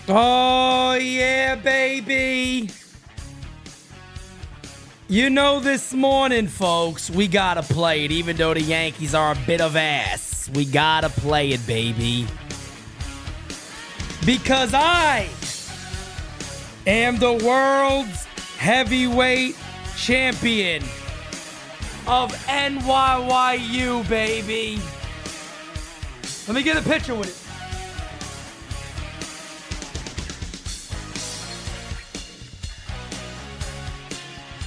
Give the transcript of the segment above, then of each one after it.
Oh, yeah, baby. You know, this morning, folks, we gotta play it. Even though the Yankees are a bit of ass, we gotta play it, baby. Because I am the world's heavyweight champion of NYYU, baby. Let me get a picture with it.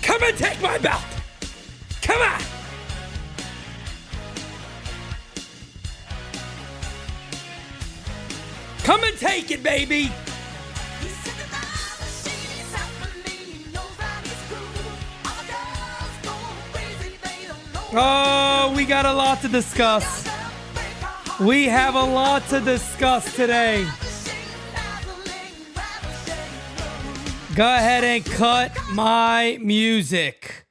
Come and take my belt. Come on. Come and take it, baby. Oh, we got a lot to discuss. We have a lot to discuss today. Go ahead and cut my music.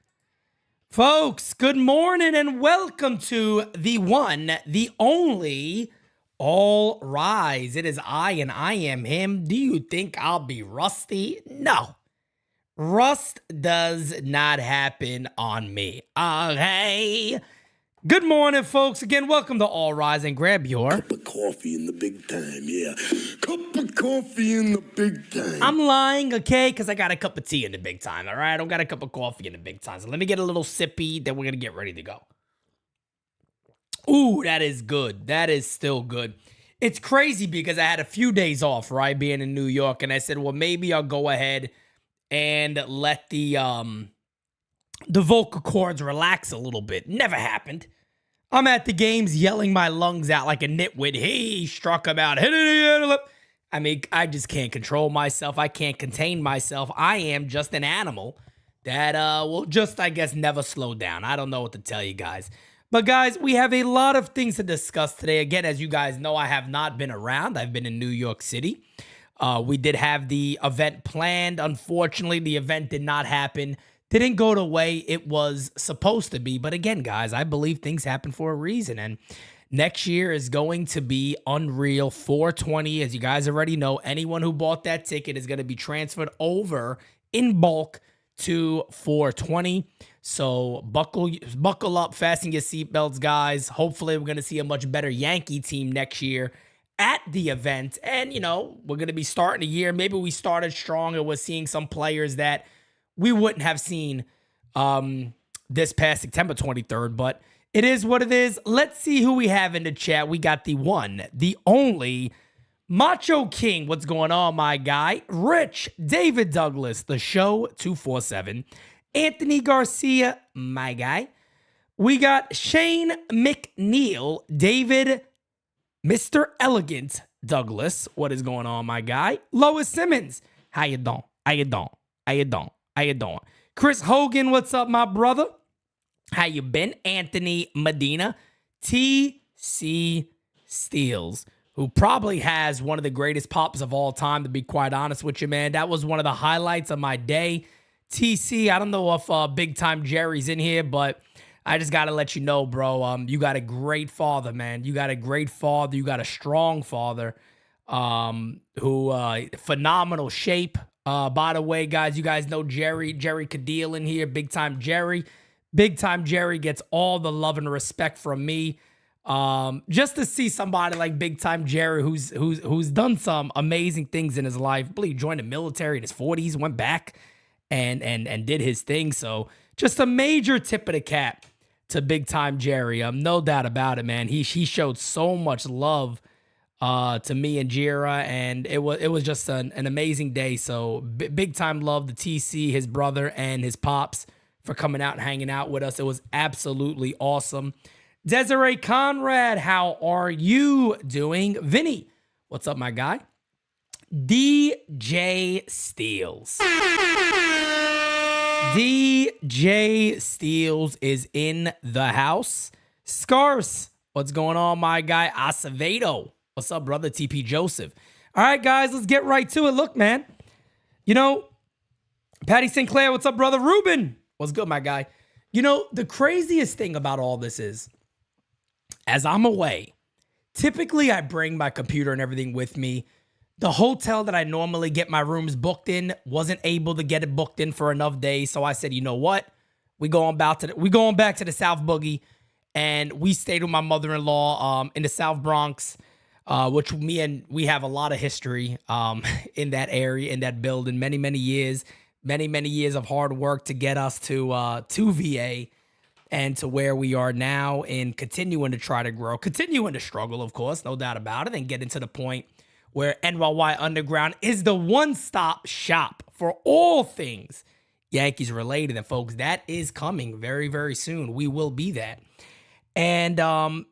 Folks, good morning and welcome to the one, the only, All Rise. It is I and I am him. Do you think I'll be rusty? No. Rust does not happen on me. Okay. Good morning, folks. Again, welcome to All Rise, and grab your cup of coffee in the big time, yeah. Cup of coffee in the big time. I'm lying, okay? Because I got a cup of tea in the big time, all right? I don't got a cup of coffee in the big time. So let me get a little sippy, then we're going to get ready to go. Ooh, that is good. That is still good. It's crazy because I had a few days off, right, being in New York, and I said, well, maybe I'll go ahead and let the vocal cords relax a little bit. Never happened. I'm at the games yelling my lungs out like a nitwit. He struck him out. I mean, I just can't control myself. I can't contain myself. I am just an animal that will just, I guess, never slow down. I don't know what to tell you guys. But guys, we have a lot of things to discuss today. Again, as you guys know, I have not been around. I've been in New York City. We did have the event planned. Unfortunately, the event did not happen. Didn't go the way it was supposed to be. But again, guys, I believe things happen for a reason. And next year is going to be unreal. 420, as you guys already know, anyone who bought that ticket is going to be transferred over in bulk to 420. So buckle up, fasten your seatbelts, guys. Hopefully, we're going to see a much better Yankee team next year at the event. And, you know, we're going to be starting the year. Maybe we started strong and we're seeing some players that we wouldn't have seen this past September 23rd. But it is what it is. Let's see who we have in the chat. We got the one, the only Macho King. What's going on, my guy? Rich, David Douglas, the show 247. Anthony Garcia, my guy. We got Shane McNeil, David, Mr. Elegant Douglas. What is going on, my guy? Lois Simmons. How you doing? How you doing? How you doing? How you doing? Chris Hogan, what's up, my brother? How you been? Anthony Medina. T.C. Steels, who probably has one of the greatest pops of all time, to be quite honest with you, man. That was one of the highlights of my day. TC, I don't know if Big Time Jerry's in here, but I just got to let you know, bro, you got a great father, man. You got a great father. You got a strong father who phenomenal shape. By the way, guys, you guys know Jerry Dealin here, Big Time Jerry. Big Time Jerry gets all the love and respect from me. Just to see somebody like Big Time Jerry who's done some amazing things in his life. I believe he joined the military in his 40s, went back and did his thing. So just a major tip of the cap to Big Time Jerry. No doubt about it, man. He showed so much love to me and Jira, and it was just an amazing day. So big time love to TC, his brother, and his pops for coming out and hanging out with us. It was absolutely awesome. Desiree Conrad, how are you doing? Vinny, what's up, my guy? DJ Steels. DJ Steels is in the house. Scars, what's going on, my guy? Acevedo, what's up, brother? TP Joseph. All right, guys, let's get right to it. Look, man, you know, Patty Sinclair, what's up, brother? Ruben, what's good, my guy? You know, the craziest thing about all this is, as I'm away, typically I bring my computer and everything with me. The hotel that I normally get my rooms booked in wasn't able to get it booked in for enough days. So I said, you know what? We going back to the South Boogie, and we stayed with my mother-in-law in the South Bronx, which we have a lot of history in that area, in that building. Many years of hard work to get us to VA and to where we are now, and continuing to try to grow, continuing to struggle, of course, no doubt about it, and getting to the point where NYY Underground is the one-stop shop for all things Yankees related. And folks, that is coming very, very soon. We will be that. And, long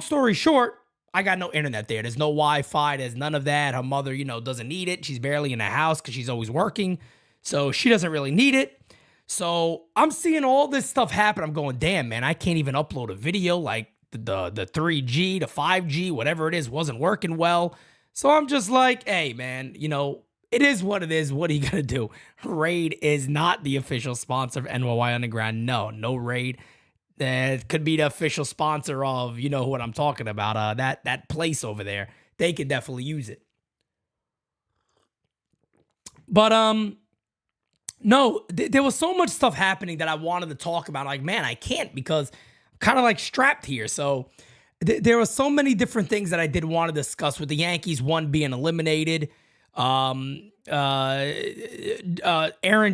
story short, I got no internet there. There's no Wi-Fi. There's none of that. Her mother, doesn't need it. She's barely in the house because she's always working. So she doesn't really need it. So I'm seeing all this stuff happen. I'm going, damn, man, I can't even upload a video. Like, the 3G, the 5G, whatever it is, wasn't working well. So I'm just like, hey, man, it is what it is. What are you going to do? Raid is not the official sponsor of NYY Underground. No Raid. It could be the official sponsor of, what I'm talking about, that place over there. They could definitely use it. But, no, there was so much stuff happening that I wanted to talk about. Like, man, I can't because kind of like strapped here. So there were so many different things that I did want to discuss, with the Yankees, one being eliminated. Aaron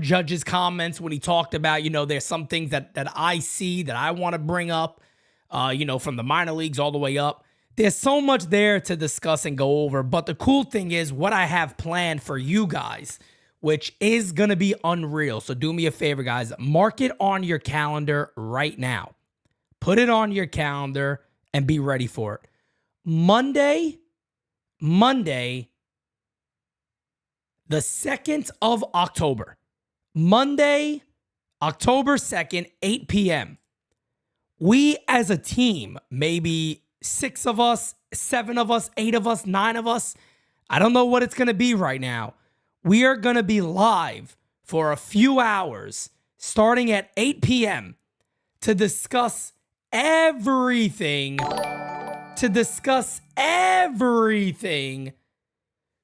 Judge's comments when he talked about, there's some things that I see that I want to bring up, from the minor leagues all the way up. There's so much there to discuss and go over. But the cool thing is what I have planned for you guys, which is going to be unreal. So do me a favor, guys. Mark it on your calendar right now. Put it on your calendar and be ready for it. Monday, the 2nd of October. Monday, October 2nd, 8 p.m. we as a team, maybe 6 of us, 7 of us, 8 of us, 9 of us, I don't know what it's going to be right now. We are going to be live for a few hours starting at 8 p.m. to discuss everything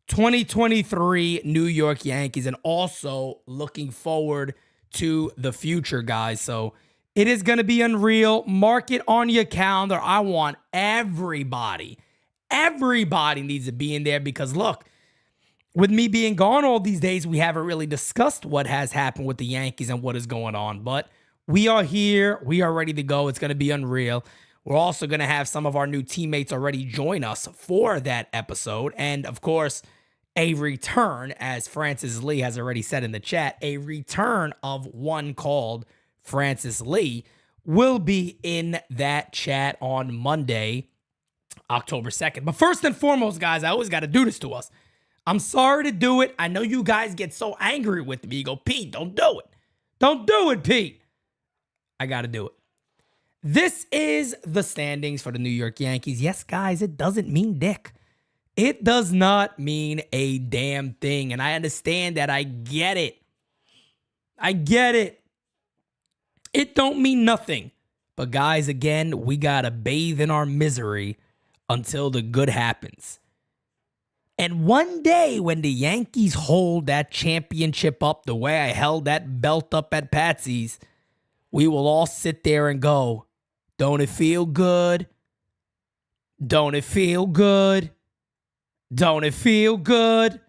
2023 New York Yankees, and also looking forward to the future, guys. So it is going to be unreal. Mark it on your calendar. I want everybody needs to be in there because, look, with me being gone all these days, we haven't really discussed what has happened with the Yankees and what is going on. But we are here. We are ready to go. It's going to be unreal. We're also going to have some of our new teammates already join us for that episode. And, of course, a return, as Francis Lee has already said in the chat, a return of one called Francis Lee will be in that chat on Monday, October 2nd. But first and foremost, guys, I always got to do this to us. I'm sorry to do it. I know you guys get so angry with me. You go, Pete, don't do it. Don't do it, Pete. I got to do it. This is the standings for the New York Yankees. Yes, guys, it doesn't mean dick. It does not mean a damn thing. And I understand that. I get it. I get it. It don't mean nothing. But guys, again, we got to bathe in our misery until the good happens. And one day when the Yankees hold that championship up the way I held that belt up at Patsy's, we will all sit there and go, don't it feel good? Don't it feel good? Don't it feel good?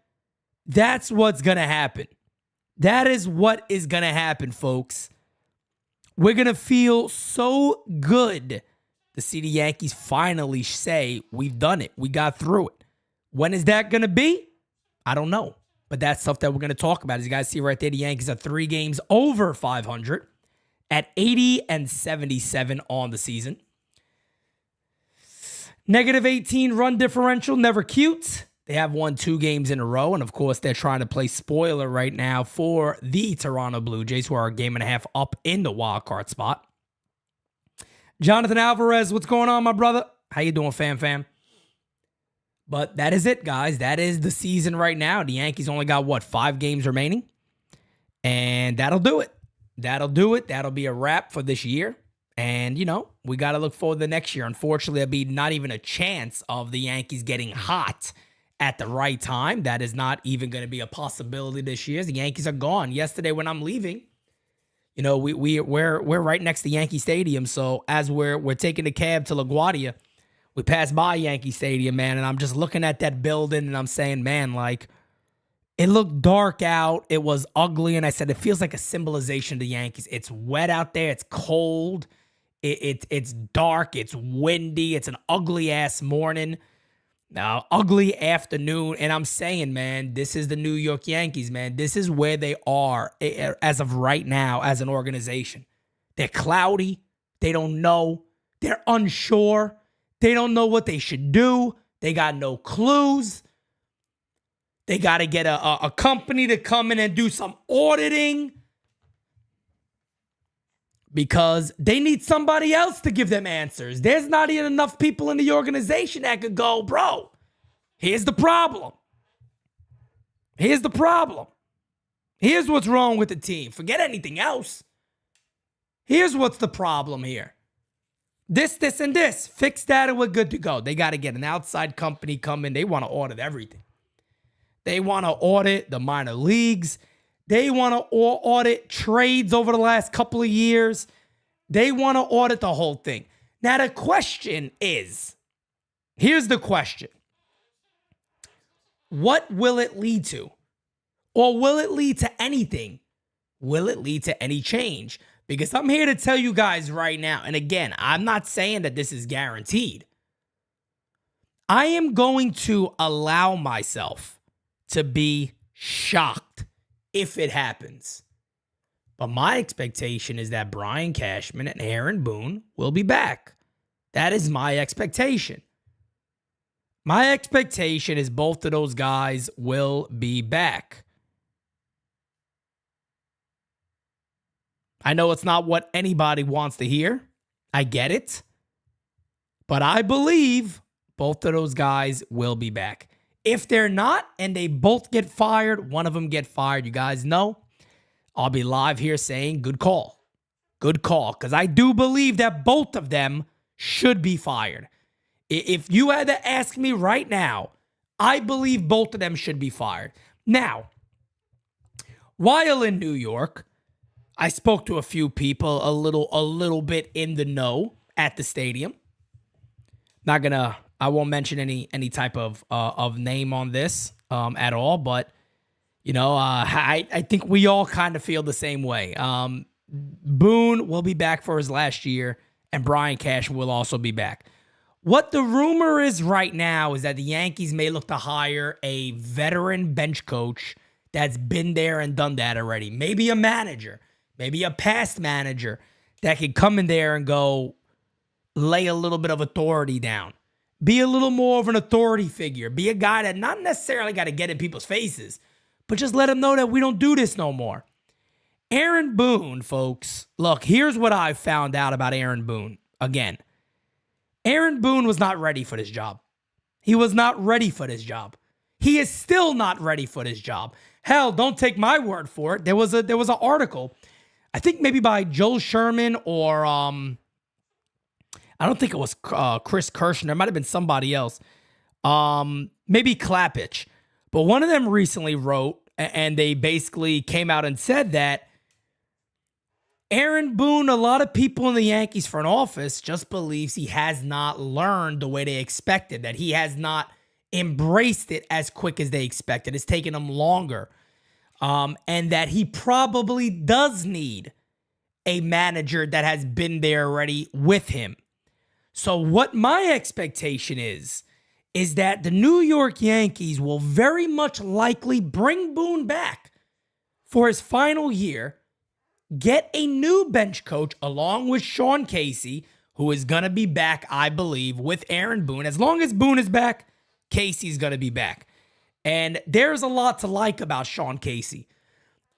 That's what's going to happen. That is what is going to happen, folks. We're going to feel so good to see the Yankees finally say, we've done it. We got through it. When is that going to be? I don't know. But that's stuff that we're going to talk about. As you guys see right there, the Yankees are 3 games over 500 at 80-77 on the season. -18 run differential, never cute. They have won 2 games in a row. And, of course, they're trying to play spoiler right now for the Toronto Blue Jays, who are a game and a half up in the wild card spot. Jonathan Alvarez, what's going on, my brother? How you doing, fam? But that is it, guys. That is the season right now. The Yankees only got, 5 games remaining? And that'll do it. That'll do it. That'll be a wrap for this year. And, we got to look forward to the next year. Unfortunately, there'll be not even a chance of the Yankees getting hot at the right time. That is not even going to be a possibility this year. The Yankees are gone. Yesterday when I'm leaving, we're right next to Yankee Stadium. So as we're taking the cab to LaGuardia, we passed by Yankee Stadium, man, and I'm just looking at that building and I'm saying, man, like, it looked dark out. It was ugly. And I said, it feels like a symbolization of the Yankees. It's wet out there. It's cold. It's dark. It's windy. It's an ugly ass morning. Ugly afternoon. And I'm saying, man, this is the New York Yankees, man. This is where they are as of right now as an organization. They're cloudy. They don't know. They're unsure. They don't know what they should do. They got no clues. They got to get a company to come in and do some auditing because they need somebody else to give them answers. There's not even enough people in the organization that could go, bro, here's the problem. Here's the problem. Here's what's wrong with the team. Forget anything else. Here's what's the problem here. This, and this. Fix that and we're good to go. They got to get an outside company come in. They want to audit everything. They want to audit the minor leagues. They want to audit trades over the last couple of years. They want to audit the whole thing. Now, the question is, here's the question. What will it lead to? Or will it lead to anything? Will it lead to any change? Because I'm here to tell you guys right now, and again, I'm not saying that this is guaranteed. I am going to allow myself to be shocked if it happens. But my expectation is that Brian Cashman and Aaron Boone will be back. That is my expectation. My expectation is both of those guys will be back. I know it's not what anybody wants to hear. I get it. But I believe both of those guys will be back. If they're not and they both get fired, one of them get fired, you guys know, I'll be live here saying good call. Good call. Because I do believe that both of them should be fired. If you had to ask me right now, I believe both of them should be fired. Now, while in New York, I spoke to a few people a little bit in the know at the stadium. I won't mention any type of name on this at all, but I think we all kind of feel the same way. Boone will be back for his last year, and Brian Cashman will also be back. What the rumor is right now is that the Yankees may look to hire a veteran bench coach that's been there and done that already. Maybe a manager, maybe a past manager that could come in there and go lay a little bit of authority down. Be a little more of an authority figure. Be a guy that not necessarily got to get in people's faces, but just let them know that we don't do this no more. Aaron Boone, folks. Look, here's what I found out about Aaron Boone. Again, Aaron Boone was not ready for this job. He was not ready for this job. He is still not ready for this job. Hell, don't take my word for it. There was an article, I think maybe by Joel Sherman or I don't think it was Chris Kirshner. It might have been somebody else. Maybe Klappich. But one of them recently wrote, and they basically came out and said that Aaron Boone, a lot of people in the Yankees front office just believes he has not learned the way they expected, that he has not embraced it as quick as they expected. It's taken him longer. And that he probably does need a manager that has been there already with him. So what my expectation is that the New York Yankees will very much likely bring Boone back for his final year, get a new bench coach along with Sean Casey, who is going to be back, I believe, with Aaron Boone. As long as Boone is back, Casey's going to be back. And there's a lot to like about Sean Casey.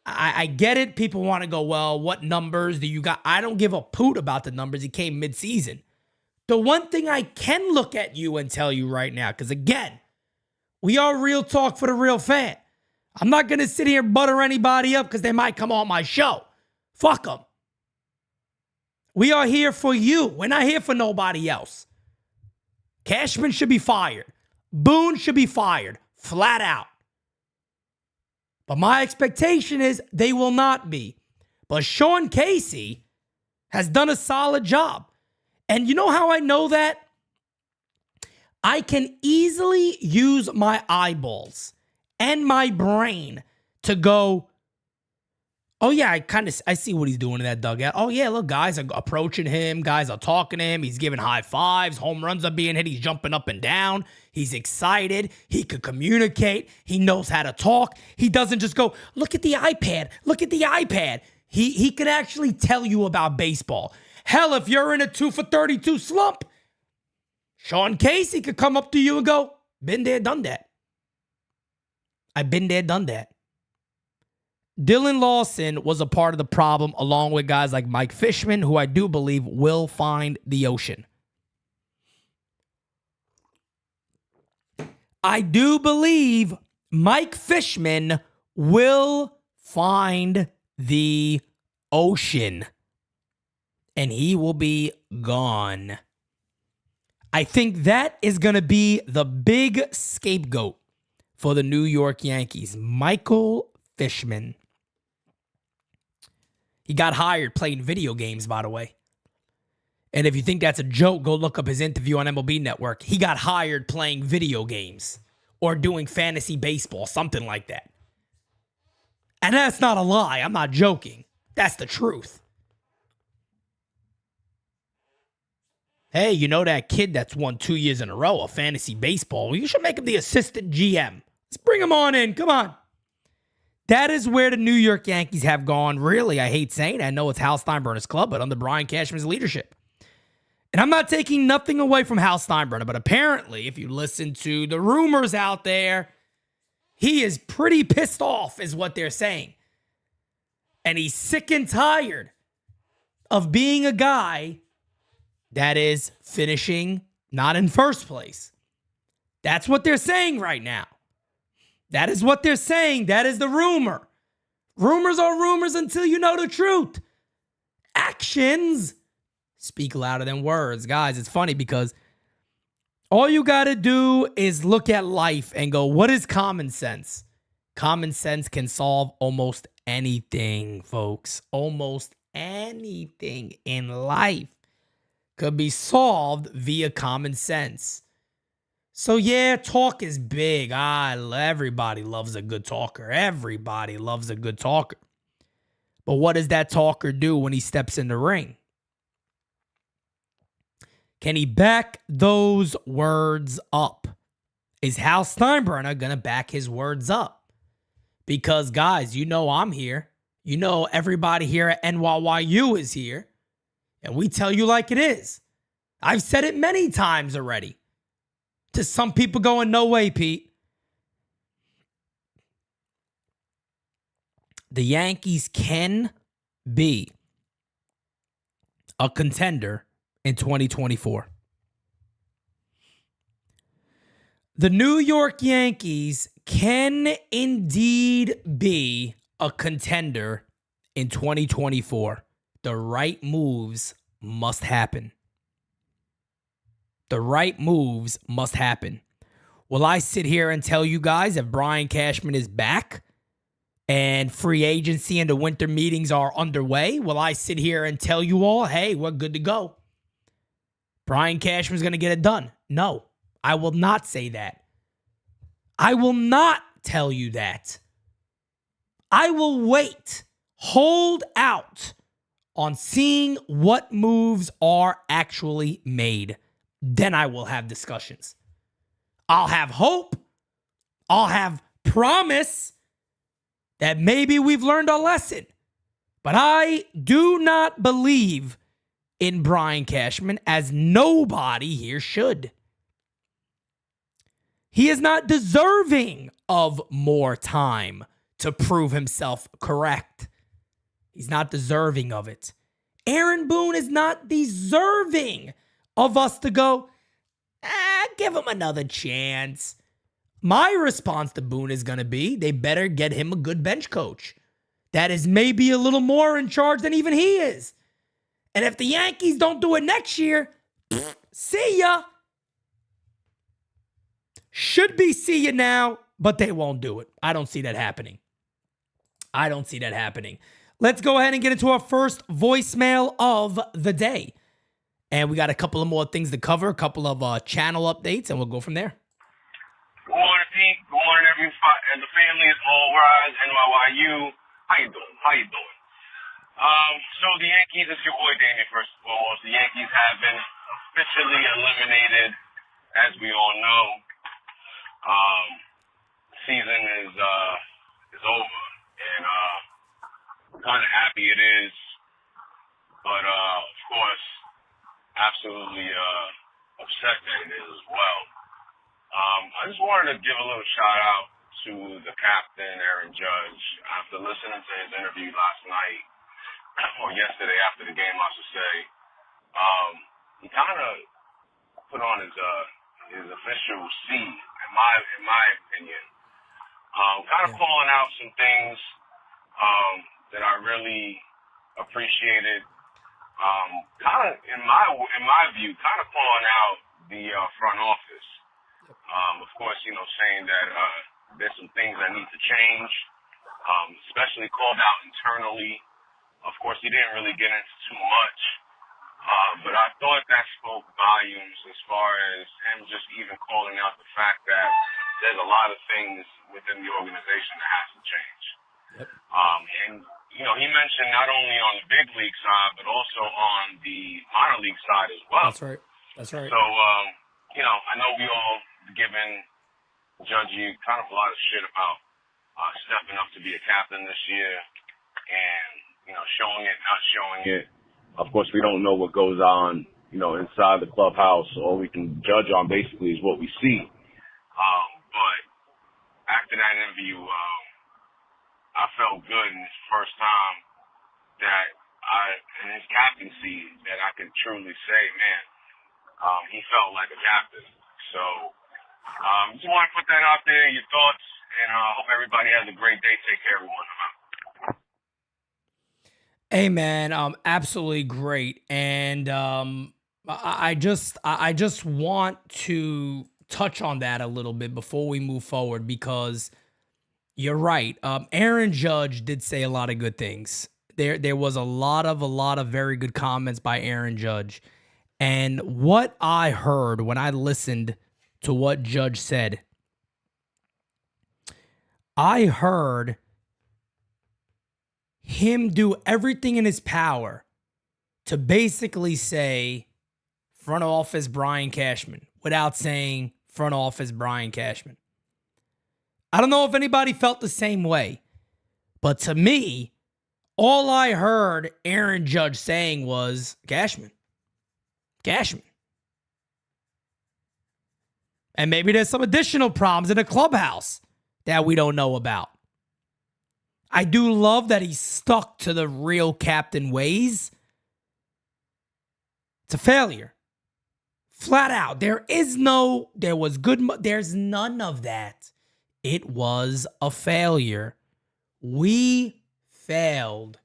I get it. People want to go, well, what numbers do you got? I don't give a poot about the numbers. He came midseason. The one thing I can look at you and tell you right now, because again, we are real talk for the real fan. I'm not going to sit here and butter anybody up because they might come on my show. Fuck them. We are here for you. We're not here for nobody else. Cashman should be fired. Boone should be fired. Flat out. But my expectation is they will not be. But Sean Casey has done a solid job. And you know how I know that? I can easily use my eyeballs and my brain to go, oh yeah, I see what he's doing in that dugout. Oh yeah, look, guys are approaching him. Guys are talking to him. He's giving high fives. Home runs are being hit. He's jumping up and down. He's excited. He could communicate. He knows how to talk. He doesn't just go, look at the iPad. Look at the iPad. He could actually tell you about baseball. Hell, if you're in a 2 for 32 slump, Sean Casey could come up to you and go, been there, done that. I've been there, done that. Dylan Lawson was a part of the problem along with guys like Mike Fishman, who I do believe will find the ocean. I do believe Mike Fishman will find the ocean. And he will be gone. I think that is going to be the big scapegoat for the New York Yankees. Michael Fishman. He got hired playing video games, by the way. And if you think that's a joke, go look up his interview on MLB Network. He got hired playing video games or doing fantasy baseball, something like that. And that's not a lie. I'm not joking. That's the truth. Hey, you know that kid that's won 2 years in a row of fantasy baseball? You should make him the assistant GM. Let's bring him on in. Come on. That is where the New York Yankees have gone. Really, I hate saying it. I know it's Hal Steinbrenner's club, but under Brian Cashman's leadership. And I'm not taking nothing away from Hal Steinbrenner, but apparently, if you listen to the rumors out there, he is pretty pissed off, is what they're saying. And he's sick and tired of being a guy That is finishing not in first place. That's what they're saying right now. That is what they're saying. That is the rumor. Rumors are rumors until you know the truth. Actions speak louder than words. Guys, it's funny because all you got to do is look at life and go, what is common sense? Common sense can solve almost anything, folks. Almost anything in life could be solved via common sense. So yeah, talk is big. Everybody loves a good talker. Everybody loves a good talker. But what does that talker do when he steps in the ring? Can he back those words up? Is Hal Steinbrenner going to back his words up? Because, guys, you know I'm here. You know everybody here at NYYU is here. And we tell you like it is. I've said it many times already. To some people going, no way, Pete. The Yankees can be a contender in 2024. The New York Yankees can indeed be a contender in 2024. The right moves must happen. The right moves must happen. Will I sit here and tell you guys if Brian Cashman is back and free agency and the winter meetings are underway? Will I sit here and tell you all, hey, we're good to go? Brian Cashman's going to get it done. No, I will not say that. I will not tell you that. I will wait, hold out on seeing what moves are actually made. Then I will have discussions. I'll have hope. I'll have promise that maybe we've learned a lesson. But I do not believe in Brian Cashman, as nobody here should. He is not deserving of more time to prove himself correct. He's not deserving of it. Aaron Boone is not deserving of us to go, give him another chance. My response to Boone is going to be, they better get him a good bench coach that is maybe a little more in charge than even he is. And if the Yankees don't do it next year, see ya. Should be see ya now, but they won't do it. I don't see that happening. Let's go ahead and get into our first voicemail of the day. And we got a couple of more things to cover, a couple of channel updates, and we'll go from there. Good morning, Pete. Good morning, everybody. And the family is all rise. NYYU. How you doing? So the Yankees, it's your boy Damien, first and foremost. The Yankees have been officially eliminated, as we all know. Season is over, and kind of happy it is, but of course, absolutely upset that it is as well. I just wanted to give a little shout out to the captain, Aaron Judge, after listening to his interview last night, or yesterday after the game, I should say. He kind of put on his official C, in my opinion. Kind of calling out some things that I really appreciated. Kind of, in my view, kind of calling out the front office. Of course, saying that there's some things that need to change, especially called out internally. Of course, he didn't really get into too much, but I thought that spoke volumes as far as him just even calling out the fact that there's a lot of things within the organization that has to change. Yep. And he mentioned not only on the big league side, but also on the minor league side as well. That's right. So, I know we all given Judge kind of a lot of shit about stepping up to be a captain this year and, showing it, not showing it. Of course, we don't know what goes on, inside the clubhouse. All we can judge on basically is what we see. But after that interview, I felt good in this first time that in his captaincy that I could truly say, man, he felt like a captain. So just want to put that out there, your thoughts, and hope everybody has a great day. Take care, everyone. Hey man, absolutely great. And I just want to touch on that a little bit before we move forward, because you're right. Aaron Judge did say a lot of good things. There was a lot of very good comments by Aaron Judge. And what I heard when I listened to what Judge said, I heard him do everything in his power to basically say front office Brian Cashman without saying front office Brian Cashman. I don't know if anybody felt the same way, but to me, all I heard Aaron Judge saying was Cashman. Cashman. And maybe there's some additional problems in the clubhouse that we don't know about. I do love that he stuck to the real captain ways. It's a failure. Flat out. There's none of that. It was a failure. We failed.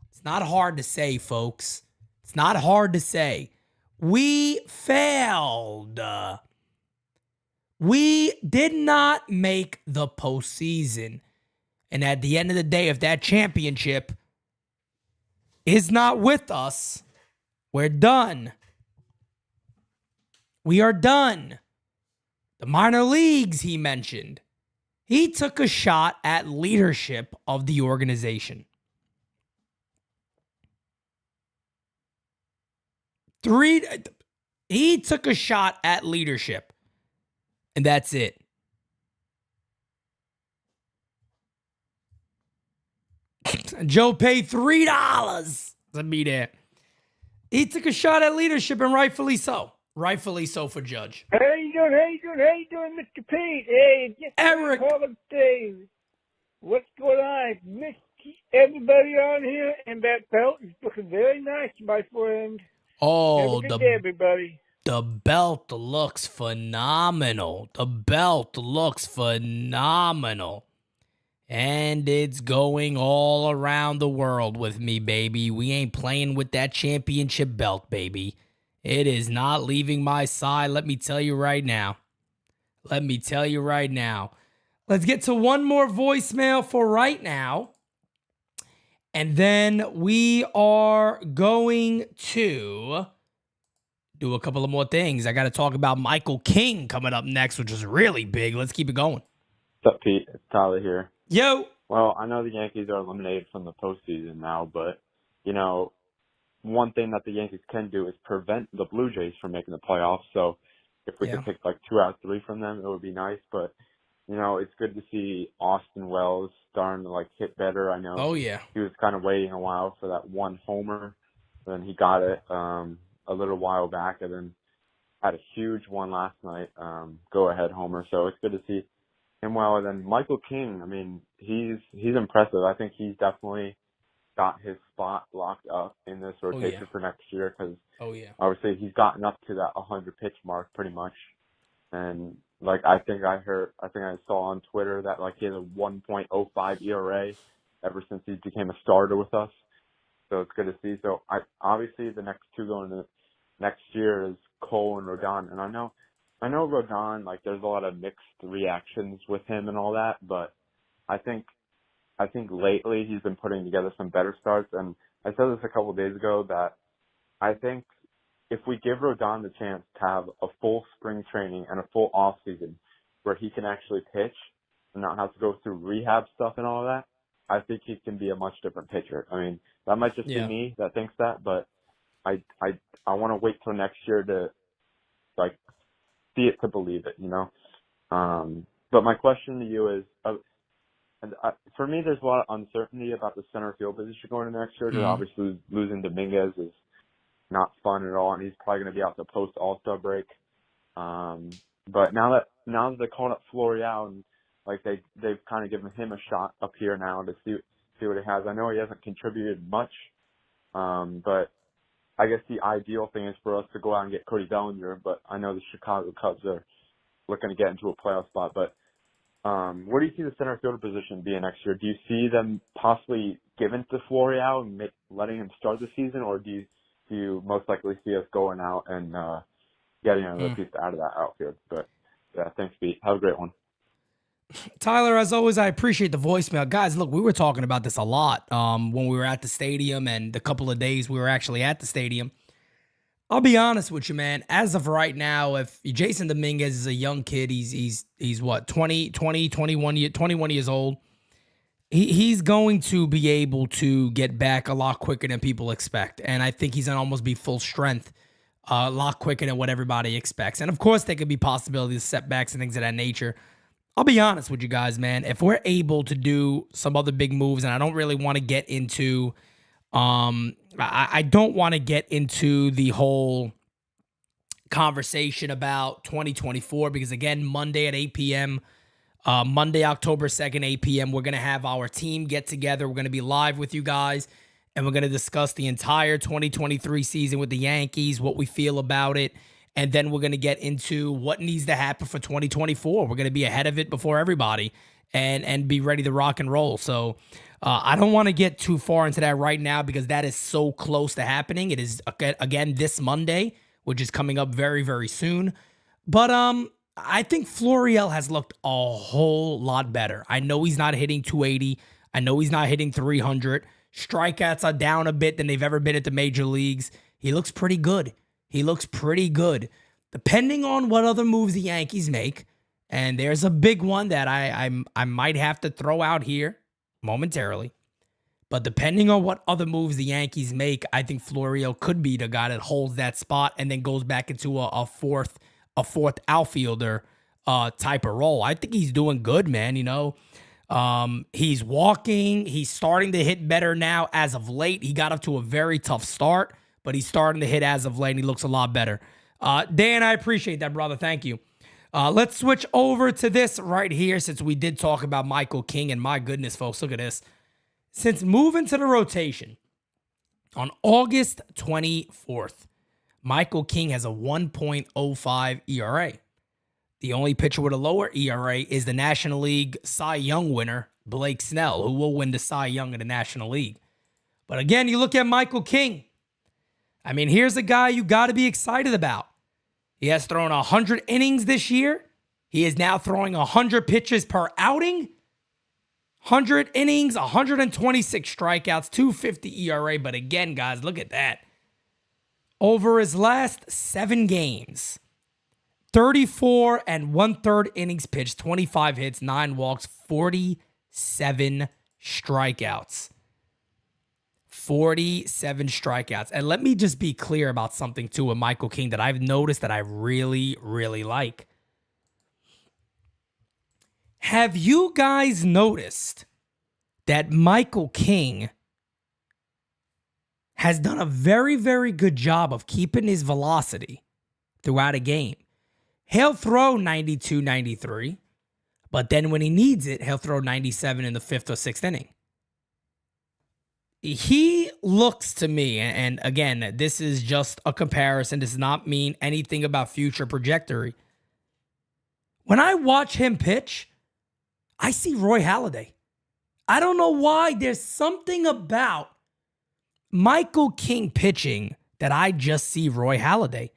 It's not hard to say, folks. It's not hard to say. We failed. We did not make the postseason. And at the end of the day, if that championship is not with us, we're done. We are done. The minor leagues, he mentioned. He took a shot at leadership of the organization. He took a shot at leadership. And that's it. Joe paid $3 to be there. He took a shot at leadership, and rightfully so. Rightfully so for Judge. How you doing, Mr. Pete? Hey, just Eric. Dave. What's going on? Missed everybody on here, and that belt is looking very nice, my friend. Oh, Have a good day, everybody. The belt looks phenomenal. The belt looks phenomenal. And it's going all around the world with me, baby. We ain't playing with that championship belt, baby. It is not leaving my side. Let me tell you right now. Let's get to one more voicemail for right now. And then we are going to do a couple of more things. I got to talk about Michael King coming up next, which is really big. Let's keep it going. What's up, Pete? It's Tyler here. Yo. Well, I know the Yankees are eliminated from the postseason now, but, one thing that the Yankees can do is prevent the Blue Jays from making the playoffs. So if we could pick like 2 out of 3 from them, it would be nice. But, it's good to see Austin Wells starting to hit better. I know he was kind of waiting a while for that one homer. Then he got it a little while back, and then had a huge one last night, go-ahead homer. So it's good to see him well. And then Michael King, I mean, he's impressive. I think he's definitely got his spot locked up in this rotation for next year, because obviously he's gotten up to that 100 pitch mark pretty much. And I think I saw on Twitter that he has a 1.05 ERA ever since he became a starter with us. So it's good to see. So obviously the next two going into next year is Cole and Rodon. And I know Rodon, there's a lot of mixed reactions with him and all that, but I think lately he's been putting together some better starts. And I said this a couple of days ago that I think if we give Rodon the chance to have a full spring training and a full off season where he can actually pitch and not have to go through rehab stuff and all of that, I think he can be a much different pitcher. I mean, that might just be me that thinks that, but I want to wait till next year to see it to believe it, But my question to you is, for me, there's a lot of uncertainty about the center field position going into next year. Because obviously losing Dominguez is not fun at all, and he's probably going to be out the post All-Star break. But now that they called up Florial, and they've kind of given him a shot up here now to see what he has. I know he hasn't contributed much, but I guess the ideal thing is for us to go out and get Cody Bellinger, but I know the Chicago Cubs are looking to get into a playoff spot. But where do you see the center fielder position being next year? Do you see them possibly giving to Florial and letting him start the season, or do you most likely see us going out and getting another piece out of that outfield? But yeah, thanks, Pete. Have a great one. Tyler, as always, I appreciate the voicemail. Guys, look, we were talking about this a lot when we were at the stadium and the couple of days we were actually at the stadium. I'll be honest with you, man. As of right now, if Jason Dominguez is a young kid, he's what, 21 years old. He's going to be able to get back a lot quicker than people expect. And I think he's going to almost be full strength a lot quicker than what everybody expects. And of course, there could be possibilities, setbacks, and things of that nature. I'll be honest with you guys, man. If we're able to do some other big moves, and I don't really want to get into, I don't want to get into the whole conversation about 2024 because, again, Monday at 8 p.m., Monday, October 2nd, 8 p.m., we're going to have our team get together. We're going to be live with you guys, and we're going to discuss the entire 2023 season with the Yankees, what we feel about it. And then we're going to get into what needs to happen for 2024. We're going to be ahead of it before everybody and be ready to rock and roll. So I don't want to get too far into that right now because that is so close to happening. It is, again, this Monday, which is coming up very, very soon. But I think Florial has looked a whole lot better. I know he's not hitting 280. I know he's not hitting 300. Strikeouts are down a bit than they've ever been at the major leagues. He looks pretty good. He looks pretty good. Depending on what other moves the Yankees make, and there's a big one that I might have to throw out here momentarily, but depending on what other moves the Yankees make, I think Florial could be the guy that holds that spot and then goes back into a fourth outfielder type of role. I think he's doing good, man. You know, he's walking. He's starting to hit better now as of late. He got up to a very tough start, but he's starting to hit as of late, and he looks a lot better. Dan, I appreciate that, brother. Thank you. Let's switch over to this right here since we did talk about Michael King, and my goodness, folks, look at this. Since moving to the rotation on August 24th, Michael King has a 1.05 ERA. The only pitcher with a lower ERA is the National League Cy Young winner, Blake Snell, who will win the Cy Young in the National League. But again, you look at Michael King. I mean, here's a guy you got to be excited about. He has thrown 100 innings this year. He is now throwing 100 pitches per outing. 100 innings, 126 strikeouts, 2.50 ERA. But again, guys, look at that. Over his last 7 games, 34 1/3 innings pitched, 25 hits, 9 walks, 47 strikeouts. 47 strikeouts. And let me just be clear about something too with Michael King that I've noticed that I really, really like. Have you guys noticed that Michael King has done a very, very good job of keeping his velocity throughout a game? He'll throw 92, 93, but then when he needs it, he'll throw 97 in the 5th or 6th inning. He looks to me, and again, this is just a comparison. This does not mean anything about future trajectory. When I watch him pitch, I see Roy Halladay. I don't know why. There's something about Michael King pitching that I just see Roy Halladay.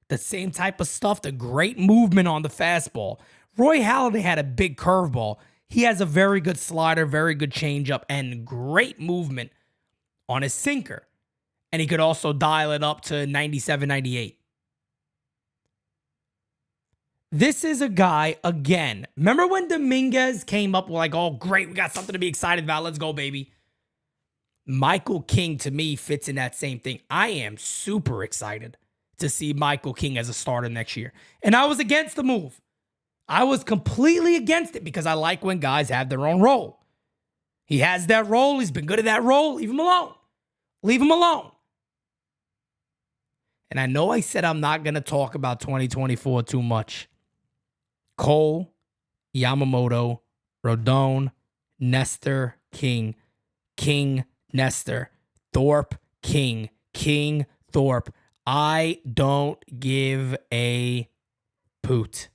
The same type of stuff, the great movement on the fastball. Roy Halladay had a big curveball. He has a very good slider, very good changeup, and great movement on his sinker. And he could also dial it up to 97, 98. This is a guy, again, remember when Dominguez came up like, oh, great, we got something to be excited about. Let's go, baby. Michael King, to me, fits in that same thing. I am super excited to see Michael King as a starter next year. And I was against the move. I was completely against it because I like when guys have their own role. He has that role. He's been good at that role. Leave him alone. Leave him alone. And I know I said I'm not going to talk about 2024 too much. Cole, Yamamoto, Rodon, Nestor, King, Nestor, Thorpe, King, Thorpe. I don't give a poot.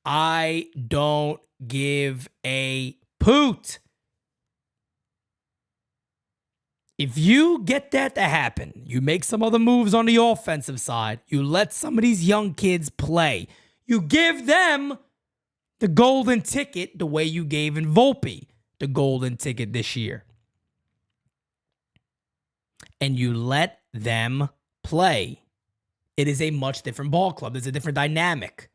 I don't give a poot. If you get that to happen, you make some other moves on the offensive side, you let some of these young kids play, you give them the golden ticket the way you gave in Volpe the golden ticket this year. And you let them play. It is a much different ball club. There's a different dynamic.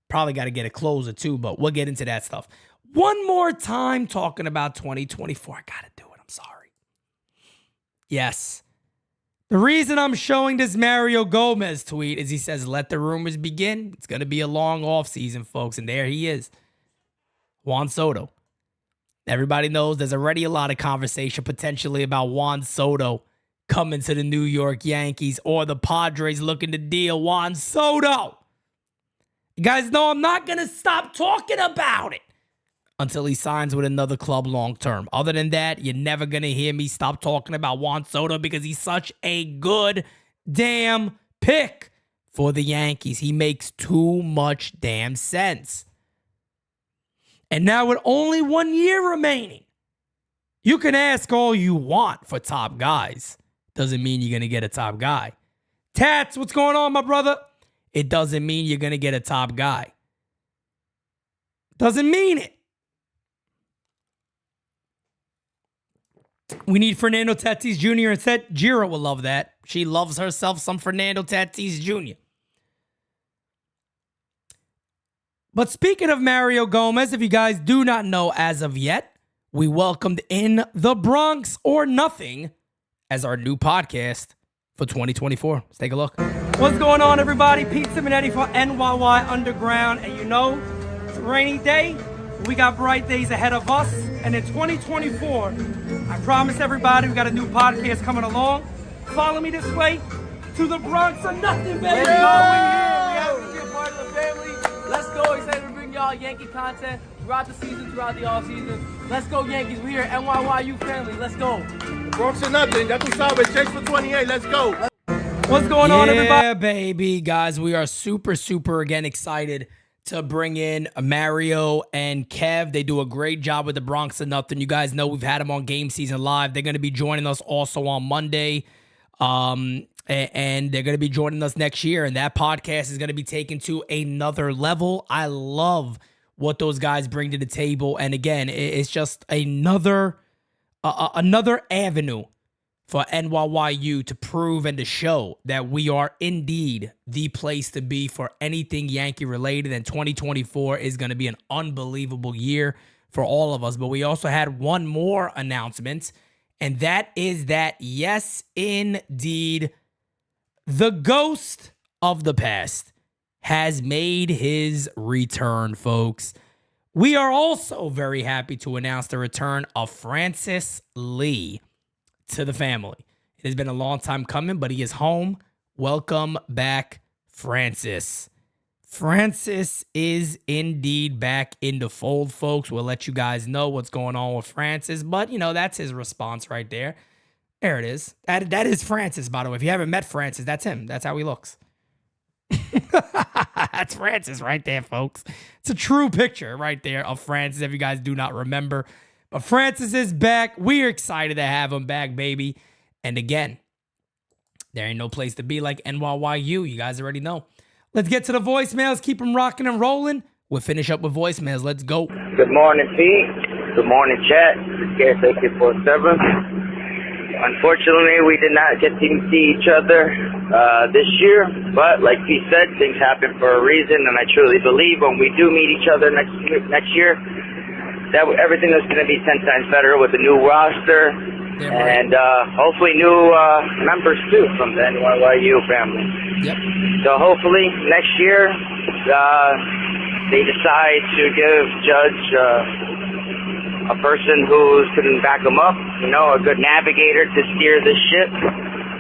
Probably got to get a closer too, but we'll get into that stuff. One more time talking about 2024. I got to do it. I'm sorry. Yes. The reason I'm showing this Mario Gomez tweet is he says, let the rumors begin. It's going to be a long offseason, folks. And there he is. Juan Soto. Everybody knows there's already a lot of conversation potentially about Juan Soto coming to the New York Yankees or the Padres looking to deal Juan Soto. You guys know I'm not going to stop talking about it until he signs with another club long term. Other than that, you're never going to hear me stop talking about Juan Soto because he's such a good damn pick for the Yankees. He makes too much damn sense. And now with only 1 year remaining, you can ask all you want for top guys. Doesn't mean you're going to get a top guy. Tats, what's going on, my brother? It doesn't mean you're going to get a top guy. Doesn't mean it. We need Fernando Tatis Jr. instead. Jira will love that. She loves herself some Fernando Tatis Jr. But speaking of Mario Gomez, if you guys do not know as of yet, we welcomed in The Bronx or Nothing as our new podcast for 2024. Let's take a look. What's going on, everybody? Pete Simonetti for NYY Underground. And you know, it's a rainy day. We got bright days ahead of us. And in 2024, I promise everybody we got a new podcast coming along. Follow me this way to The Bronx or Nothing, baby. We have to be a part of the family. Let's go. Excited to bring y'all Yankee content throughout the season, throughout the offseason. Let's go, Yankees. We here at NYYU family. Let's go. Bronx or Nothing. That's what's up. Chase for 28. Let's go. What's going on, everybody? Yeah, baby. Guys, we are super, again, excited to bring in Mario and Kev. They do a great job with The Bronx or Nothing. You guys know we've had them on Game Season Live. They're going to be joining us also on Monday. And they're going to be joining us next year. And that podcast is going to be taken to another level. I love what those guys bring to the table. And again, it's just another avenue for NYYU to prove and to show that we are indeed the place to be for anything Yankee related. And 2024 is going to be an unbelievable year for all of us. But we also had one more announcement, and that is that, yes, indeed, the ghost of the past has made his return, folks. We are also very happy to announce the return of Francis Lee to the family. It has been a long time coming, but he is home. Welcome back, Francis. Francis is indeed back in the fold, folks. We'll let you guys know what's going on with Francis, but, you know, that's his response right there. There it is. That is Francis, by the way. If you haven't met Francis, that's him. That's how he looks. That's Francis right there, folks. It's a true picture right there of Francis, if you guys do not remember. But Francis is back. We're excited to have him back, baby. And again, there ain't no place to be like NYYU. You guys already know. Let's get to the voicemails. Keep them rocking and rolling. We'll finish up with voicemails. Let's go. Good morning, Pete. Good morning, chat. KSA247. Unfortunately, we did not get to see each other this year, but like Pete said, things happen for a reason, and I truly believe when we do meet each other next year, that everything is going to be 10 times better with a new roster and hopefully new members too from the NYYU family. Yep. So hopefully next year they decide to give Judge a person who can back them up, you know, a good navigator to steer the ship,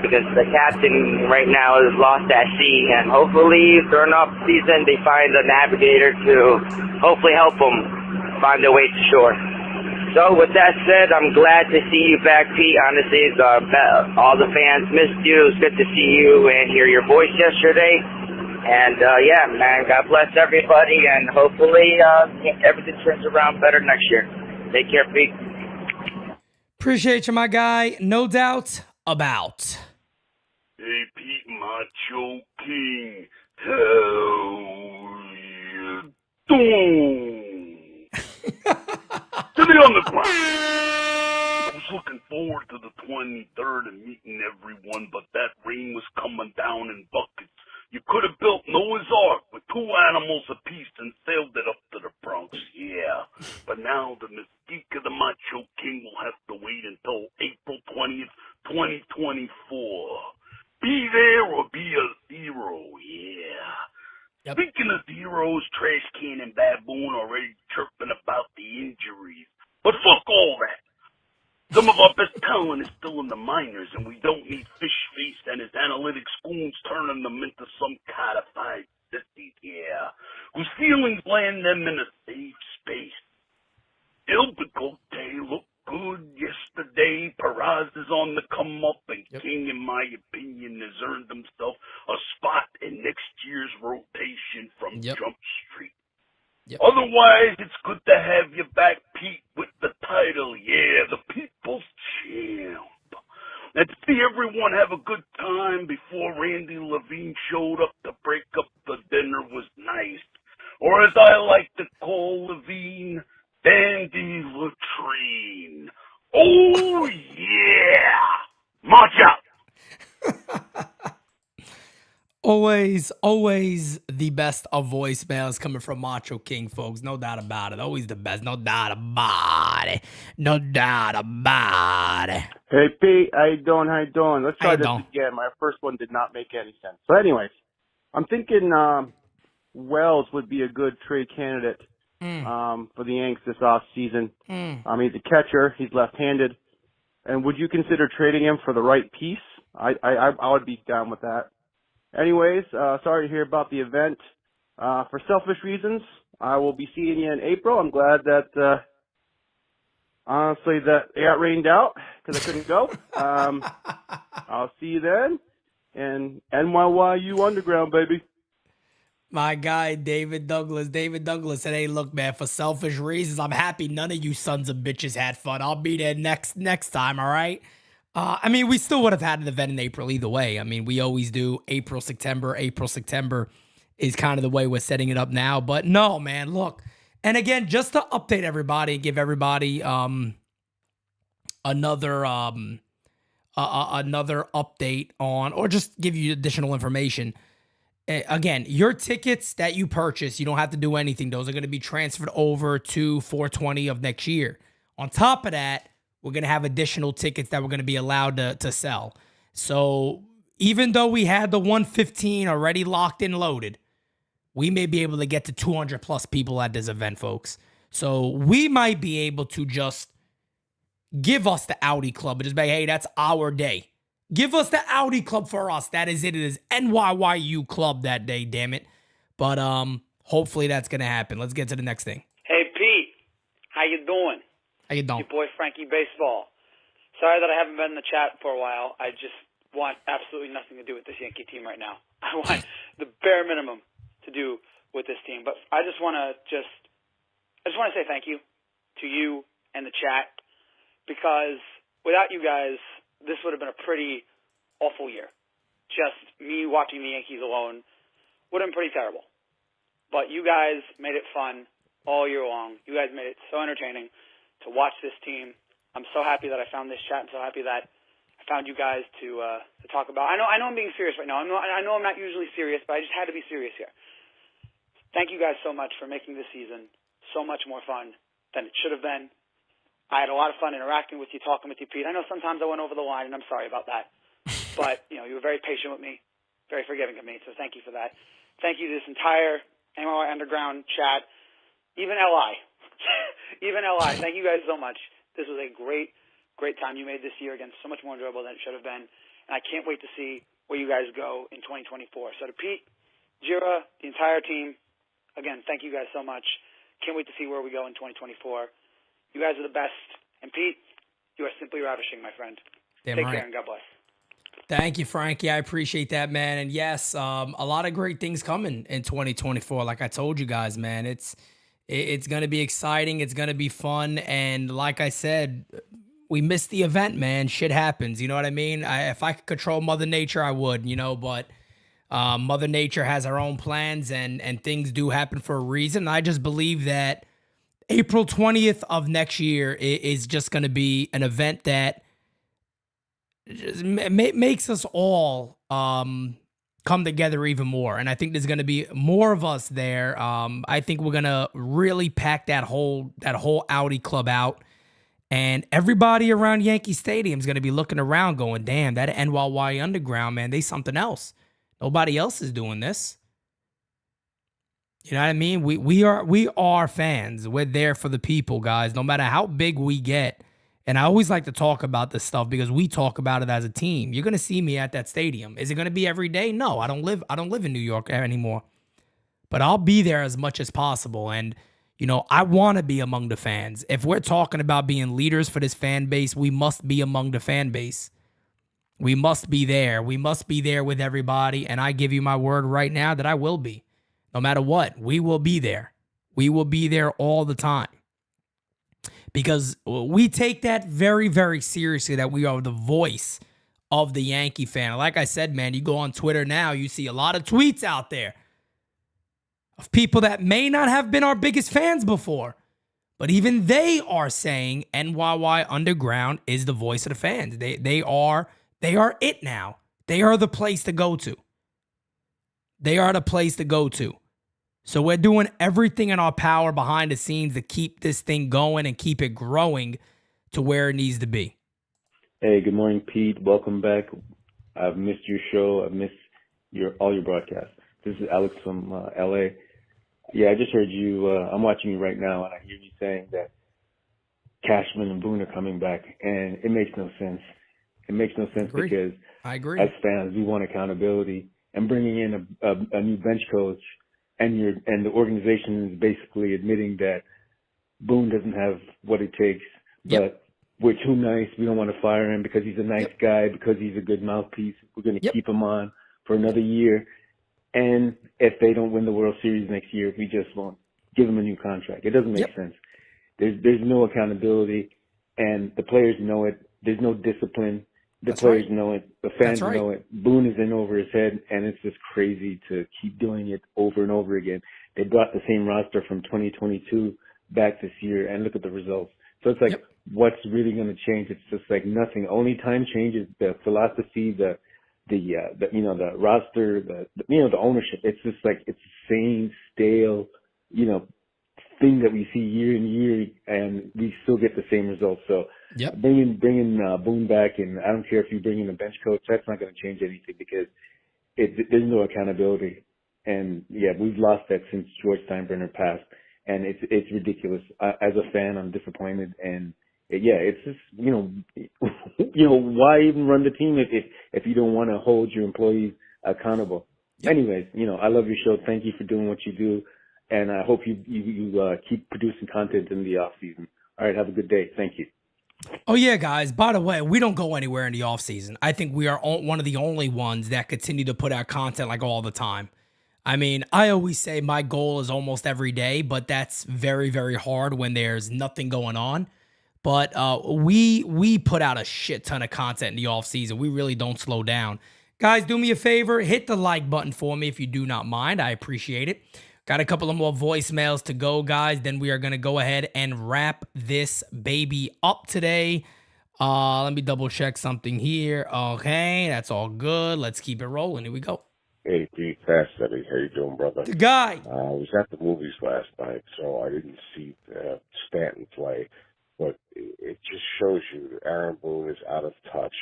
because the captain right now is lost at sea, and hopefully during off season they find a navigator to hopefully help them find their way to shore. So with that said, I'm glad to see you back, Pete. Honestly, all the fans missed you. It was good to see you and hear your voice yesterday. And, yeah, man, God bless everybody, and hopefully everything turns around better next year. Take care, Pete. Appreciate you, my guy. No doubt about. Hey, Pete Macho King, how you doing? To the underground. I was looking forward to the 23rd and meeting everyone, but that rain was coming down in buckets. You could have built Noah's Ark with 2 animals apiece and sailed it up to the Bronx, yeah. But now the mystique of the Macho King will have to wait until April 20th, 2024. Be there or be a zero, yeah. Yep. Speaking of zeros, Trash Can and Baboon already chirping about the injuries. But fuck all that. Some of our best talent is still in the minors, and we don't need Fishface and his analytic spoons turning them into some codified sissies, yeah, whose feelings land them in a safe space. Il Bigote looked good yesterday. Perez is on the come up, and King, in my opinion, has earned himself a spot in next year's rotation from Jump Street. Yep. Otherwise, it's good to have you back, Pete, with the title, yeah, the People's Champ. And to see everyone have a good time before Randy Levine showed up to break up the dinner was nice. Or as I like to call Levine, Dandy Latrine. Oh, yeah! March out! Always the best of voicemails coming from Macho King, folks. No doubt about it. Always the best. No doubt about it. No doubt about it. Hey, Pete. How you doing? Let's try this again. My first one did not make any sense. So anyways, I'm thinking Wells would be a good trade candidate for the Yanks this offseason. He's a catcher. He's left-handed. And would you consider trading him for the right piece? I would be down with that. Anyways, sorry to hear about the event. For selfish reasons, I will be seeing you in April. I'm glad that, honestly, that it got rained out because I couldn't go. I'll see you then. And NYYU Underground, baby. My guy, David Douglas said, hey, look, man, for selfish reasons, I'm happy none of you sons of bitches had fun. I'll be there next time, all right? We still would have had an event in April either way. We always do April, September. April, September is kind of the way we're setting it up now. But no, man, look. And again, just to update everybody, give everybody another update on, or just give you additional information. Again, your tickets that you purchase, you don't have to do anything. Those are going to be transferred over to 420 of next year. On top of that, we're going to have additional tickets that we're going to be allowed to sell. So even though we had the 115 already locked and loaded, we may be able to get to 200 plus people at this event, folks. So we might be able to just give us the Audi Club and just be, hey, that's our day. Give us the Audi Club for us. That is it. It is NYYU Club that day, damn it. But hopefully that's going to happen. Let's get to the next thing. Hey, Pete. How you doing? How you doing? Your boy Frankie Baseball. Sorry that I haven't been in the chat for a while. I just want absolutely nothing to do with this Yankee team right now. I want the bare minimum to do with this team. But I just want to say thank you to you and the chat, because without you guys, this would have been a pretty awful year. Just me watching the Yankees alone would have been pretty terrible. But you guys made it fun all year long. You guys made it so entertaining to watch this team. I'm so happy that I found this chat, and so happy that I found you guys to talk about. I know I'm being serious right now. I know I'm not usually serious, but I just had to be serious here. Thank you guys so much for making this season so much more fun than it should have been. I had a lot of fun interacting with you, talking with you, Pete. I know sometimes I went over the line, and I'm sorry about that. But, you were very patient with me, very forgiving of me, so thank you for that. Thank you to this entire NYY Underground chat, even LI. Even LI. Thank you guys so much. This was a great, great time you made this year. Again, so much more enjoyable than it should have been. And I can't wait to see where you guys go in 2024. So to Pete, Jira, the entire team, again, thank you guys so much. Can't wait to see where we go in 2024. You guys are the best. And Pete, you are simply ravishing, my friend. Damn Take right. care and God bless. Thank you, Frankie. I appreciate that, man. And yes, a lot of great things coming in 2024. Like I told you guys, man, it's going to be exciting. It's going to be fun. And like I said, we missed the event, man. Shit happens. You know what I mean? If I could control Mother Nature, I would, but Mother Nature has her own plans and things do happen for a reason. I just believe that April 20th of next year is just going to be an event that just makes us all come together even more. And I think there's going to be more of us there. I think we're going to really pack that whole Audi club out. And everybody around Yankee Stadium is going to be looking around going, damn, that NYY Underground, man, they something else. Nobody else is doing this. You know what I mean? We are fans. We're there for the people, guys, no matter how big we get. And I always like to talk about this stuff because we talk about it as a team. You're going to see me at that stadium. Is it going to be every day? No, I don't live in New York anymore. But I'll be there as much as possible. And I want to be among the fans. If we're talking about being leaders for this fan base, we must be among the fan base. We must be there. We must be there with everybody. And I give you my word right now that I will be. No matter what, we will be there. We will be there all the time. Because we take that very, very seriously, that we are the voice of the Yankee fan. Like I said, man, you go on Twitter now, you see a lot of tweets out there of people that may not have been our biggest fans before. But even they are saying NYY Underground is the voice of the fans. They are it now. They are the place to go to. They are the place to go to. So we're doing everything in our power behind the scenes to keep this thing going and keep it growing to where it needs to be. Hey, good morning, Pete. Welcome back. I've missed your show. I've missed all your broadcasts. This is Alex from LA. Yeah, I just heard you. I'm watching you right now, and I hear you saying that Cashman and Boone are coming back, and it makes no sense. It makes no sense because I agree. As fans, we want accountability, and bringing in a new bench coach, and the organization is basically admitting that Boone doesn't have what it takes, but we're too nice. We don't want to fire him because he's a nice guy, because he's a good mouthpiece. We're going to keep him on for another year. And if they don't win the World Series next year, we just won't give him a new contract. It doesn't make sense. There's no accountability, and the players know it. There's no discipline. The players know it. The fans know it. Boone is in over his head, and it's just crazy to keep doing it over and over again. They brought the same roster from 2022 back this year, and look at the results. So it's like, what's really going to change? It's just like nothing. Only time changes the philosophy, the roster, the ownership. It's just like, it's the same stale, thing that we see year in year, and we still get the same results. So bringing Boone back, and I don't care if you bring in a bench coach, that's not going to change anything because there's no accountability. And we've lost that since George Steinbrenner passed, and it's ridiculous. As a fan, I'm disappointed, and it's just why even run the team if you don't want to hold your employees accountable? Anyways, I love your show. Thank you for doing what you do. And I hope you keep producing content in the off season. All right, have a good day. Thank you. Oh yeah, guys. By the way, we don't go anywhere in the off season. I think we are one of the only ones that continue to put out content like all the time. I mean, I always say my goal is almost every day, but that's very, very hard when there's nothing going on. But we put out a shit ton of content in the off season. We really don't slow down. Guys, do me a favor, hit the like button for me if you do not mind. I appreciate it. Got a couple of more voicemails to go, guys. Then we are going to go ahead and wrap this baby up today. Let me double check something here. Okay, that's all good. Let's keep it rolling. Here we go. Hey, Pete, Fast Eddie. How you doing, brother? The guy. I was at the movies last night, so I didn't see Stanton play. But it just shows you that Aaron Boone is out of touch.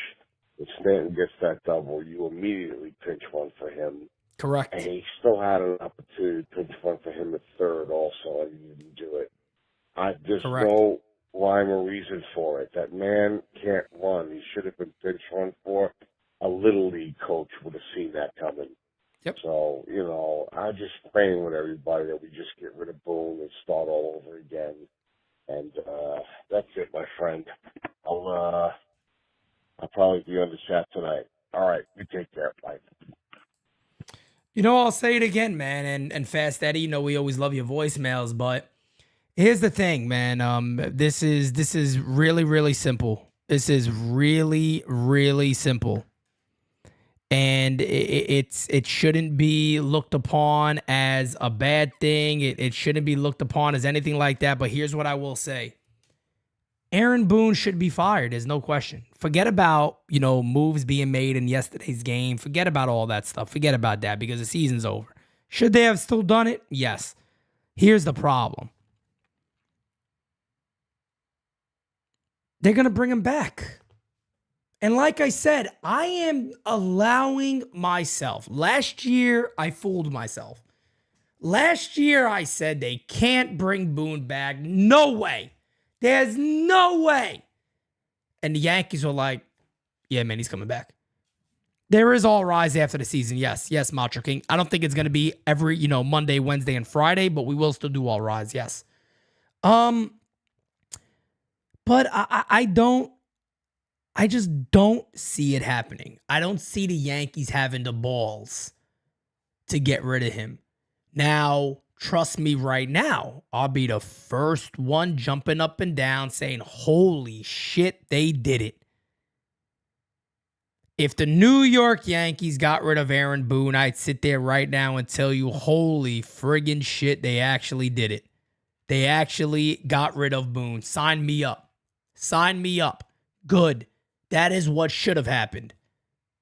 If Stanton gets that double, you immediately pinch one for him. Correct. And he still had an opportunity to pinch one for him at third also, and he didn't do it. There's no rhyme or reason for it. That man can't run. He should have been pinch run for. A Little League coach would have seen that coming. Yep. So, I'm just praying with everybody that we just get rid of Boone and start all over again. And it, my friend. I'll probably be on the chat tonight. All right, you take care. Bye. I'll say it again, man. And Fast Eddie, we always love your voicemails, but here's the thing, man. This is really, really simple. This is really, really simple. And it shouldn't be looked upon as a bad thing. It shouldn't be looked upon as anything like that. But here's what I will say. Aaron Boone should be fired. There's no question. Forget about, moves being made in yesterday's game. Forget about all that stuff. Forget about that because the season's over. Should they have still done it? Yes. Here's the problem. They're going to bring him back. And like I said, I am allowing myself. Last year, I fooled myself. Last year, I said they can't bring Boone back. No way. There's no way. And the Yankees were like, yeah, man, he's coming back. There is all rise after the season. Yes, Macho King. I don't think it's going to be every, Monday, Wednesday, and Friday, but we will still do all rise, yes. But I just don't see it happening. I don't see the Yankees having the balls to get rid of him. Now, trust me right now, I'll be the first one jumping up and down saying, holy shit, they did it. If the New York Yankees got rid of Aaron Boone, I'd sit there right now and tell you, holy friggin' shit, they actually did it. They actually got rid of Boone. Sign me up. Sign me up. Good. That is what should have happened.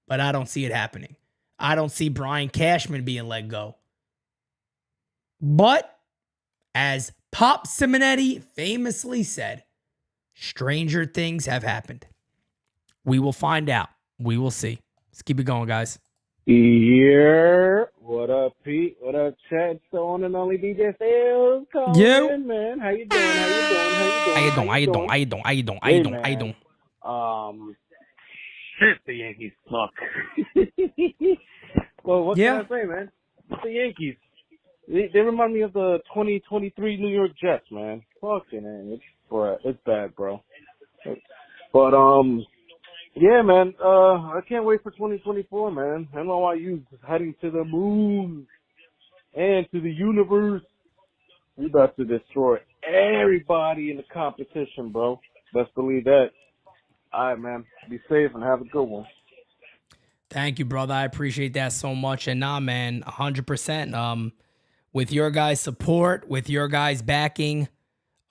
But I don't see it happening. I don't see Brian Cashman being let go. But, as Pop Simonetti famously said, stranger things have happened. We will find out. We will see. Let's keep it going, guys. Yeah. What up, Pete? What up, Chad? The one and only DJ Sales. Yo. Man. How you doing? Shit, the Yankees suck. Well, what can I say, man? It's the Yankees. They remind me of the 2023 New York Jets, man. Fucking it's bad, bro. But yeah, man. I can't wait for 2024, man. NYYU is heading to the moon and to the universe. We about to destroy everybody in the competition, bro. Best believe that. All right, man. Be safe and have a good one. Thank you, brother. I appreciate that so much. And man, 100%. With your guys' support, with your guys' backing,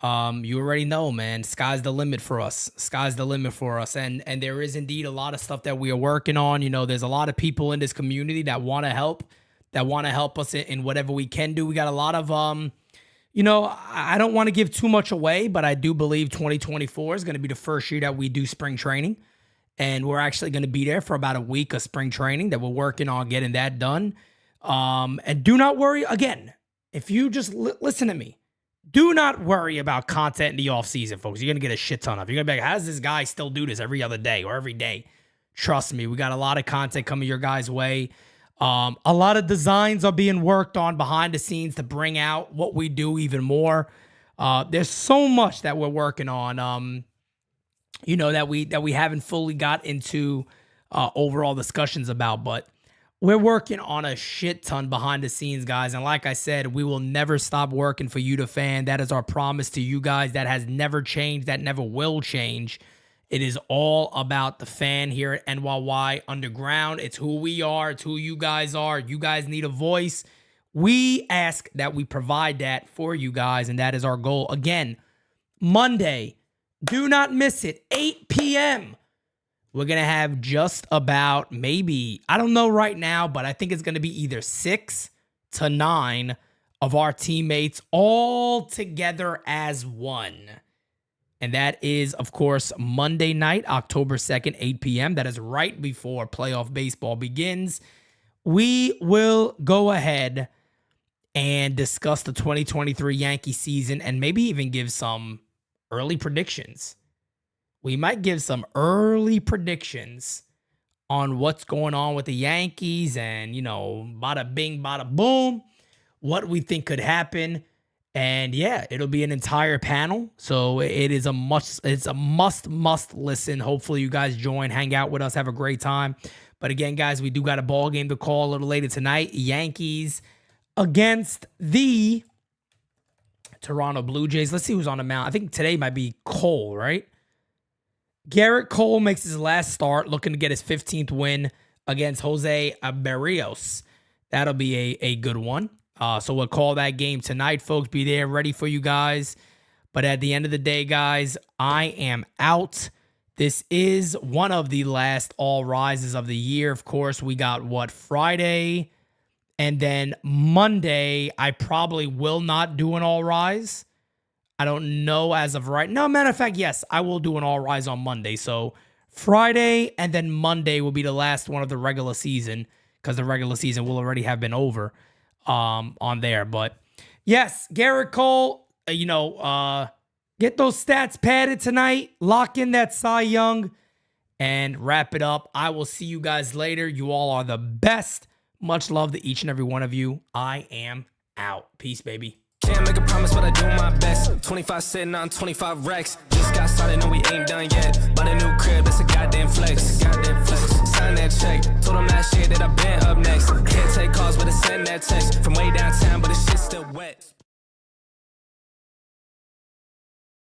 you already know, man, sky's the limit for us. Sky's the limit for us. And there is indeed a lot of stuff that we are working on. There's a lot of people in this community that want to help us in whatever we can do. We got a lot of, I don't want to give too much away, but I do believe 2024 is going to be the first year that we do spring training. And we're actually going to be there for about a week of spring training that we're working on getting that done. And do not worry, again, if you just listen to me, do not worry about content in the offseason, folks. You're going to get a shit ton of. You're going to be like, how does this guy still do this every other day or every day? Trust me, we got a lot of content coming your guys' way. A lot of designs are being worked on behind the scenes to bring out what we do even more. There's so much that we're working on, that we haven't fully got into overall discussions about, but we're working on a shit ton behind the scenes, guys. And like I said, we will never stop working for you, the fan. That is our promise to you guys. That has never changed. That never will change. It is all about the fan here at NYY Underground. It's who we are. It's who you guys are. You guys need a voice. We ask that we provide that for you guys, and that is our goal. Again, Monday, do not miss it, 8 p.m., we're going to have just about maybe, I don't know right now, but I think it's going to be either 6 to 9 of our teammates all together as one. And that is, of course, Monday night, October 2nd, 8 p.m. That is right before playoff baseball begins. We will go ahead and discuss the 2023 Yankee season and maybe even give some early predictions. We might give some early predictions on what's going on with the Yankees and, bada bing, bada boom, what we think could happen. And yeah, it'll be an entire panel. So it is a must listen. Hopefully you guys join, hang out with us, have a great time. But again, guys, we do got a ball game to call a little later tonight. Yankees against the Toronto Blue Jays. Let's see who's on the mound. I think today might be Cole, right? Garrett Cole makes his last start, looking to get his 15th win against Jose Berrios. That'll be a good one. So we'll call that game tonight, folks. Be there, ready for you guys. But at the end of the day, guys, I am out. This is one of the last All Rises of the year. Of course, we got, Friday? And then Monday, I probably will not do an All Rise. I don't know as of right. No, matter of fact, yes, I will do an All Rise on Monday. So Friday and then Monday will be the last one of the regular season, because the regular season will already have been over on there. But yes, Garrett Cole, get those stats padded tonight. Lock in that Cy Young and wrap it up. I will see you guys later. You all are the best. Much love to each and every one of you. I am out. Peace, baby. Can't make a promise, but I do my best. 25 sitting on 25 racks. Just got started, no, we ain't done yet. Bought a new crib, that's a goddamn flex. Sign that check. Told him last year that I been up next. Can't take calls, but I send that text. From way down